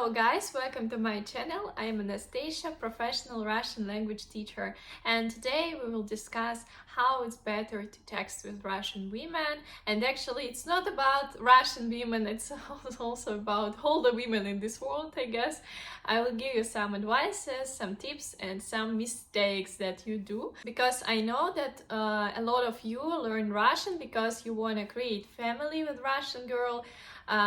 Hello guys, welcome to my channel. I am Anastasia, professional Russian language teacher, and today we will discuss how it's better to text with Russian women. And actually it's not about Russian women, it's also about all the women in this world, I guess. I will give you some advices, some tips and some mistakes that you do, because I know that a lot of you learn Russian because you want to create family with Russian girl,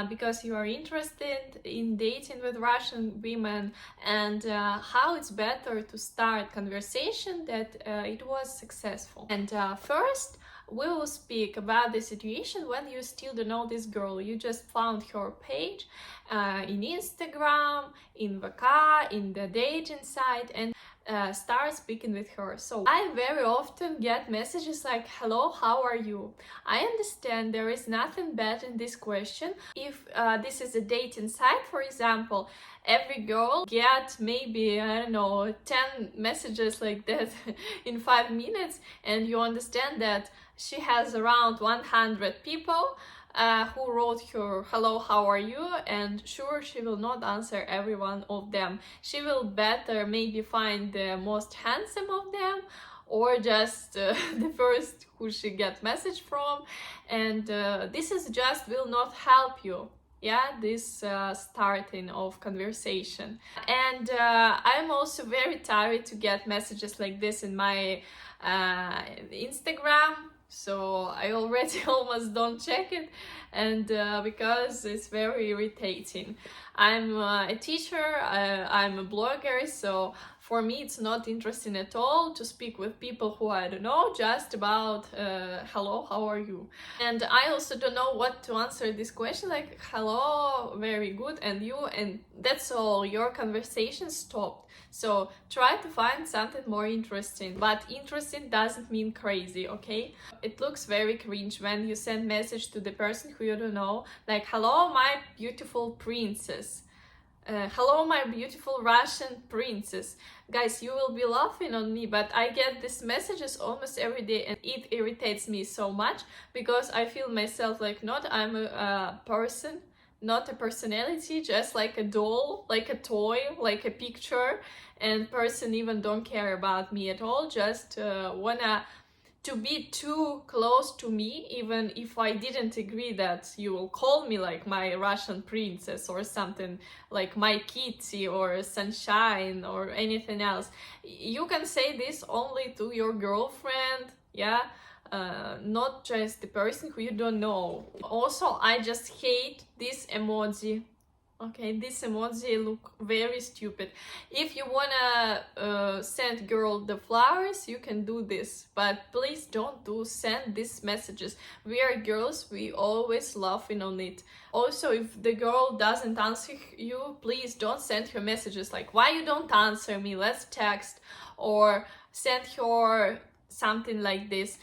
because you are interested in dating with Russian women, and how it's better to start conversation that it was successful. And first we will speak about the situation when you still don't know this girl. You just found her page in Instagram, in VK, in the dating site, and start speaking with her. So I very often get messages like, hello, how are you? I understand there is nothing bad in this question. If this is a dating site, for example, every girl get maybe, I don't know, 10 messages like that in 5 minutes, and you understand that she has around 100 people who wrote her hello, how are you, and sure, she will not answer every one of them. She will better maybe find the most handsome of them, or just the first who she get message from, and this is just will not help you, this starting of conversation. And I'm also very tired to get messages like this in my Instagram, so I already almost don't check it, and because it's very irritating. I'm a teacher, I'm a blogger, so for me it's not interesting at all to speak with people who I don't know, just about hello, how are you? And I also don't know what to answer this question, like hello, very good, and you, and that's all, your conversation stopped. So try to find something more interesting, but interesting doesn't mean crazy, okay? It looks very cringe when you send message to the person who you don't know, like hello, my beautiful princess. Hello, my beautiful Russian princess. Guys, you will be laughing on me, but I get these messages almost every day, and it irritates me so much, because I feel myself like not I'm a person, not a personality, just like a doll, like a toy, like a picture, and person even don't care about me at all, just wanna to be too close to me, even if I didn't agree that you will call me like my Russian princess or something, like my kitty or sunshine or anything else. You can say this only to your girlfriend, not just the person who you don't know. Also, I just hate this emoji. Okay, this emoji look very stupid. If you wanna send girl the flowers, you can do this, but please don't send these messages. We are girls, we always laughing on it. Also, if the girl doesn't answer you, please don't send her messages like, why you don't answer me, let's text, or send her something like this.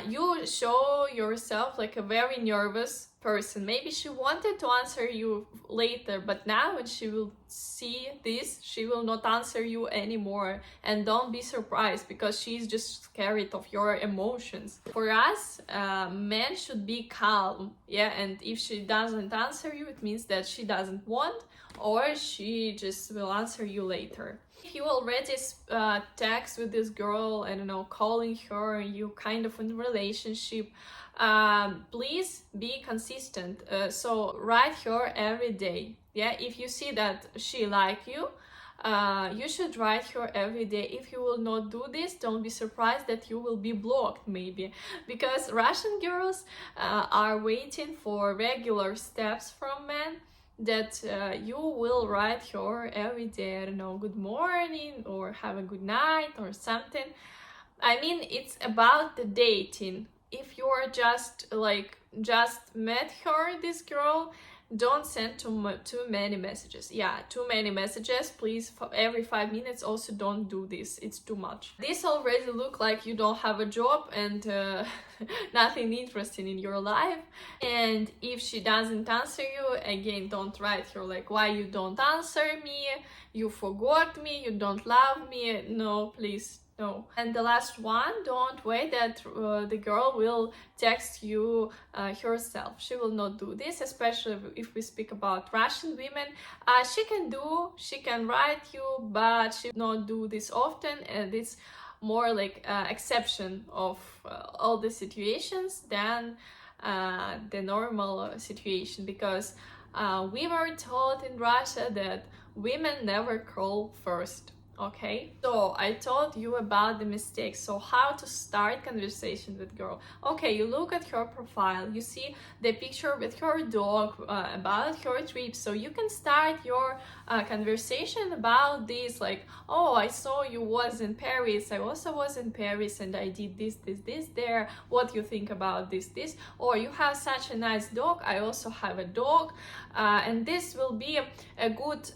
You show yourself like a very nervous person. Maybe she wanted to answer you later, but now when she will see this, she will not answer you anymore. And don't be surprised, because she's just scared of your emotions. For us, men should be calm, and if she doesn't answer you, it means that she doesn't want, or she just will answer you later. If you already text with this girl, I don't know, calling her, you kind of in a relationship, please be consistent. So write her every day. If you see that she like you, you should write her every day. If you will not do this, don't be surprised that you will be blocked, maybe, because Russian girls are waiting for regular steps from men, that you will write her every day, I don't know, good morning or have a good night or something. I mean, it's about the dating. If you're just met her, this girl, don't send too many messages. Too many messages, please. For every 5 minutes, also don't do this, it's too much. This already look like you don't have a job and nothing interesting in your life. And if she doesn't answer you, again, don't write her like, why you don't answer me, you forgot me, you don't love me. No, please No. And the last one, don't wait that the girl will text you herself. She will not do this, especially if we speak about Russian women. She can write you, but she will not do this often, and it's more like exception of all the situations than the normal situation, because we were taught in Russia that women never call first. Okay, so I told you about the mistakes. So how to start conversation with girl? Okay, you look at her profile, you see the picture with her dog, about her trip, so you can start your conversation about this, like, oh, I saw you was in Paris, I also was in Paris and I did this there, what you think about this, or you have such a nice dog, I also have a dog, and this will be a good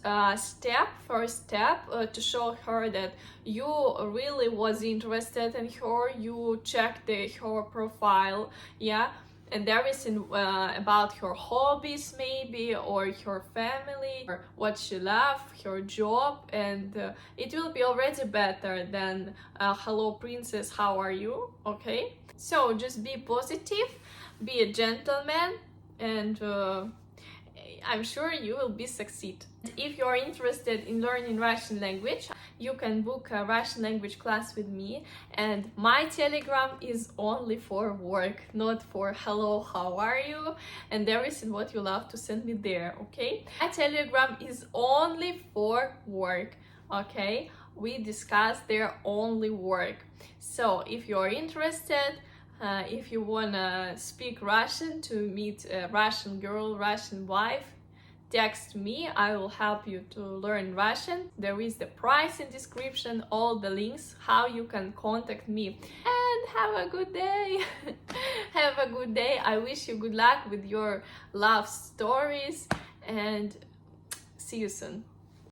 first step to show her that you really was interested in her, you checked her profile, yeah, and everything about her hobbies maybe, or her family, or what she loves, her job, and it will be already better than hello princess, how are you? Okay, so just be positive, be a gentleman, and I'm sure you will be succeed. If you're interested in learning Russian language, you can book a Russian language class with me, and my Telegram is only for work, not for hello, how are you, and everything what you love to send me there, okay? My Telegram is only for work, okay? We discuss there only work. So if you're interested, if you wanna speak Russian, to meet a Russian girl, Russian wife, text me, I will help you to learn Russian. There is the price in description, all the links, how you can contact me. And have a good day. Have a good day. I wish you good luck with your love stories, and see you soon.